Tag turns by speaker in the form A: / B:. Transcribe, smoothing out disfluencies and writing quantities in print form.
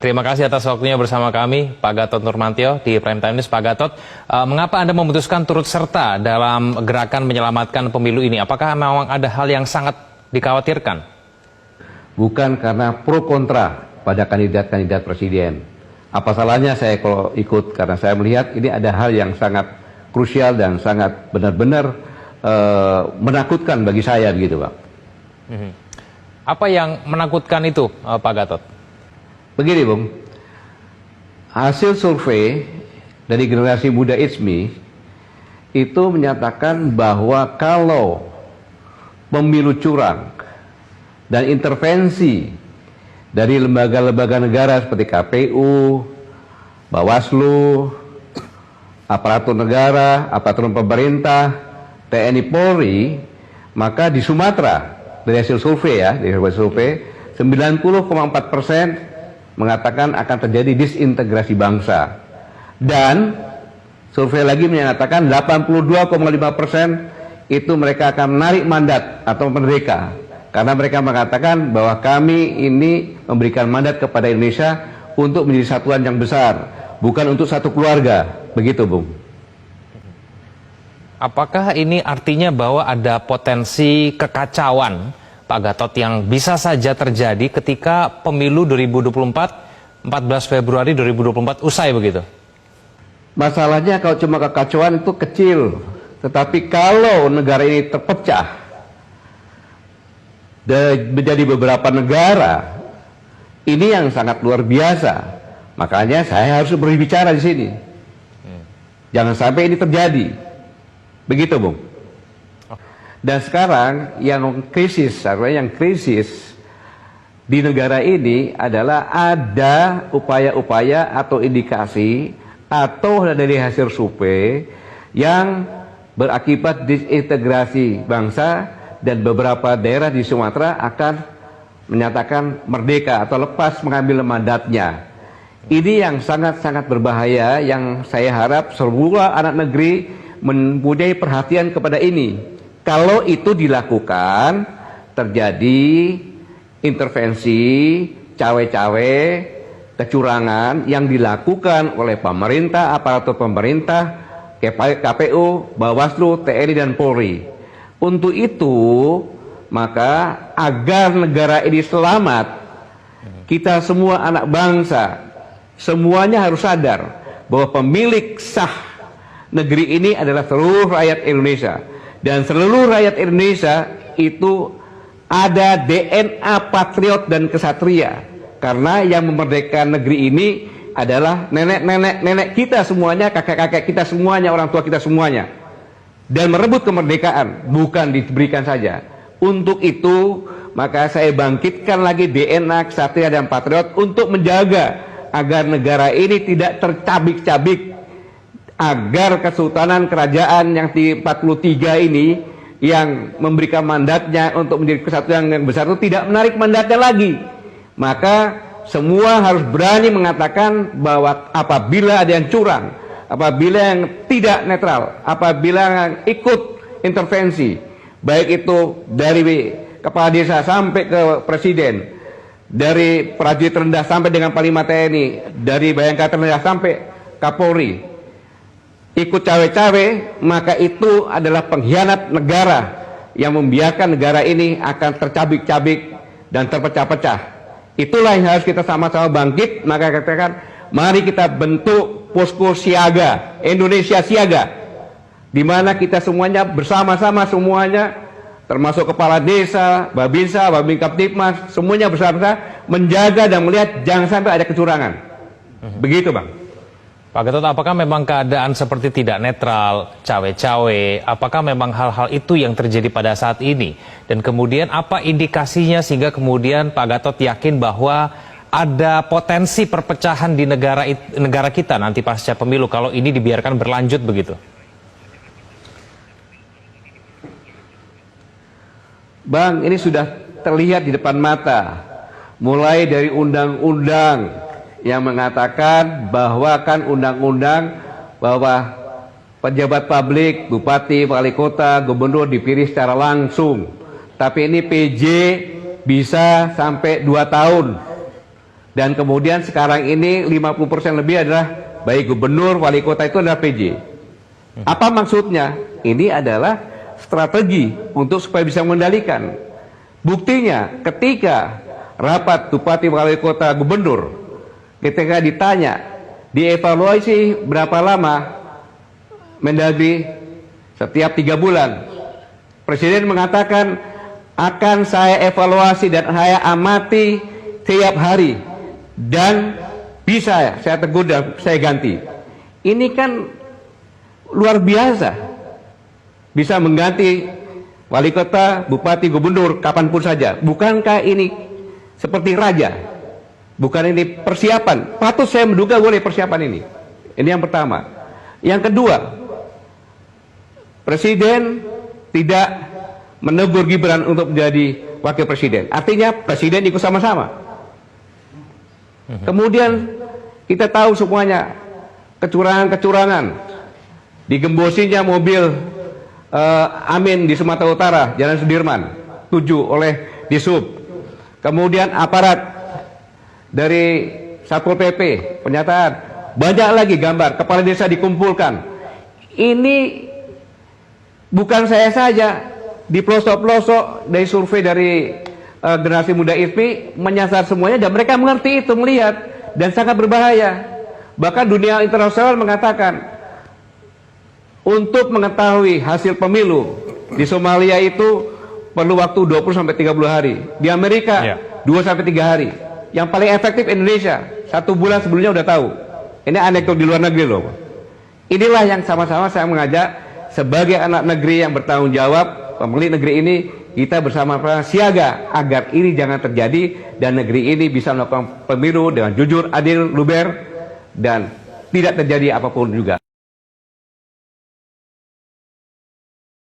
A: Terima kasih atas waktunya bersama kami, Pak Gatot Nurmantio di Prime Time News. Pak Gatot, mengapa Anda memutuskan turut serta dalam gerakan menyelamatkan pemilu ini? Apakah memang ada hal yang sangat dikhawatirkan?
B: Bukan karena pro kontra pada kandidat-kandidat presiden. Apa salahnya saya kalau ikut? Karena saya melihat ini ada hal yang sangat krusial dan sangat benar-benar menakutkan bagi saya, begitu Pak.
A: Apa yang menakutkan itu, Pak Gatot?
B: Begini Bung, hasil survei dari generasi muda ISMI itu menyatakan bahwa kalau pemilu curang dan intervensi dari lembaga-lembaga negara seperti KPU, Bawaslu, aparatur negara, aparatur pemerintah, TNI Polri, maka di Sumatera dari hasil survei ya, dari hasil survei 90,4% mengatakan akan terjadi disintegrasi bangsa, dan survei lagi menyatakan 82,5% itu mereka akan menarik mandat atau merdeka, karena mereka mengatakan bahwa kami ini memberikan mandat kepada Indonesia untuk menjadi satuan yang besar, bukan untuk satu keluarga, begitu Bung.
A: Apakah ini artinya bahwa ada potensi kekacauan, Pak Gatot, yang bisa saja terjadi ketika pemilu 2024, 14 Februari 2024 usai begitu?
B: Masalahnya kalau cuma kekacauan itu kecil, tetapi kalau negara ini terpecah menjadi beberapa negara, ini yang sangat luar biasa. Makanya saya harus berbicara di sini. Jangan sampai ini terjadi. Begitu, Bung. Dan sekarang yang krisis di negara ini adalah ada upaya-upaya atau indikasi atau dari hasil survei yang berakibat disintegrasi bangsa, dan beberapa daerah di Sumatera akan menyatakan merdeka atau lepas mengambil mandatnya. Ini yang sangat-sangat berbahaya, yang saya harap semua anak negeri mempunyai perhatian kepada ini. Kalau itu dilakukan, terjadi intervensi, cawe-cawe, kecurangan yang dilakukan oleh pemerintah, aparatur pemerintah, KPU, Bawaslu, TNI, dan Polri. Untuk itu, maka agar negara ini selamat, kita semua anak bangsa, semuanya harus sadar bahwa pemilik sah negeri ini adalah seluruh rakyat Indonesia. Dan seluruh rakyat Indonesia itu ada DNA patriot dan kesatria, karena yang memerdekakan negeri ini adalah nenek kita semuanya, kakek-kakek kita semuanya, orang tua kita semuanya, dan merebut kemerdekaan bukan diberikan saja. Untuk itu maka saya bangkitkan lagi DNA kesatria dan patriot untuk menjaga agar negara ini tidak tercabik-cabik, agar kesultanan kerajaan yang di 43 ini yang memberikan mandatnya untuk menjadi kesatuan yang besar itu tidak menarik mandatnya lagi. Maka semua harus berani mengatakan bahwa apabila ada yang curang, apabila yang tidak netral, apabila yang ikut intervensi, baik itu dari kepala desa sampai ke presiden, dari prajurit rendah sampai dengan Panglima TNI, dari Bayangkara rendah sampai Kapolri, ikut cawe-cawe, maka itu adalah pengkhianat negara yang membiarkan negara ini akan tercabik-cabik dan terpecah-pecah. Itulah yang harus kita sama-sama bangkit. Maka katakan, mari kita bentuk posko siaga, Indonesia Siaga, di mana kita semuanya bersama-sama, semuanya termasuk kepala desa, Babinsa, Babinkamtipmas, semuanya bersama-sama menjaga dan melihat jangan sampai ada kecurangan. Begitu Bang.
A: Pak Gatot, apakah memang keadaan seperti tidak netral, cawe-cawe, apakah memang hal-hal itu yang terjadi pada saat ini? Dan kemudian apa indikasinya sehingga kemudian Pak Gatot yakin bahwa ada potensi perpecahan di negara kita nanti pasca pemilu kalau ini dibiarkan berlanjut begitu?
B: Bang, ini sudah terlihat di depan mata, mulai dari undang-undang yang mengatakan bahwa kan undang-undang bahwa pejabat publik, bupati, wali kota, gubernur dipilih secara langsung. Tapi ini PJ bisa sampai 2 tahun. Dan kemudian sekarang ini 50% lebih adalah baik gubernur, wali kota itu adalah PJ. Apa maksudnya? Ini adalah strategi untuk supaya bisa mengendalikan. Buktinya ketika rapat bupati, wali kota, gubernur, ketika ditanya, dievaluasi berapa lama Mendagri, setiap 3 bulan. Presiden mengatakan akan saya evaluasi dan saya amati tiap hari dan bisa saya tegur dan saya ganti. Ini kan luar biasa, bisa mengganti wali kota, bupati, gubernur kapanpun saja. Bukankah ini seperti raja? Bukan ini persiapan? Patut saya menduga boleh persiapan ini. Ini yang pertama. Yang kedua, Presiden tidak menegur Gibran untuk menjadi wakil presiden. Artinya presiden ikut sama-sama. Kemudian kita tahu semuanya kecurangan-kecurangan. Digembosinya mobil Amin di Sumatera Utara, Jalan Sudirman, 7 oleh Disub. Kemudian aparat dari Satpol PP, pernyataan. Banyak lagi gambar, kepala desa dikumpulkan. Ini bukan saya saja, di pelosok-pelosok dari survei dari generasi muda IFPI menyasar semuanya dan mereka mengerti itu, melihat, dan sangat berbahaya. Bahkan dunia internasional mengatakan untuk mengetahui hasil pemilu di Somalia itu perlu waktu 20-30 hari. Di Amerika 2-3 hari. Yang paling efektif Indonesia, 1 bulan sebelumnya udah tahu. Ini anekdot di luar negeri loh. Inilah yang sama-sama saya mengajak sebagai anak negeri yang bertanggung jawab, pemilik negeri ini, kita bersama-sama siaga agar ini jangan terjadi dan negeri ini bisa melakukan pemilu dengan jujur, adil, luber, dan tidak terjadi apapun juga.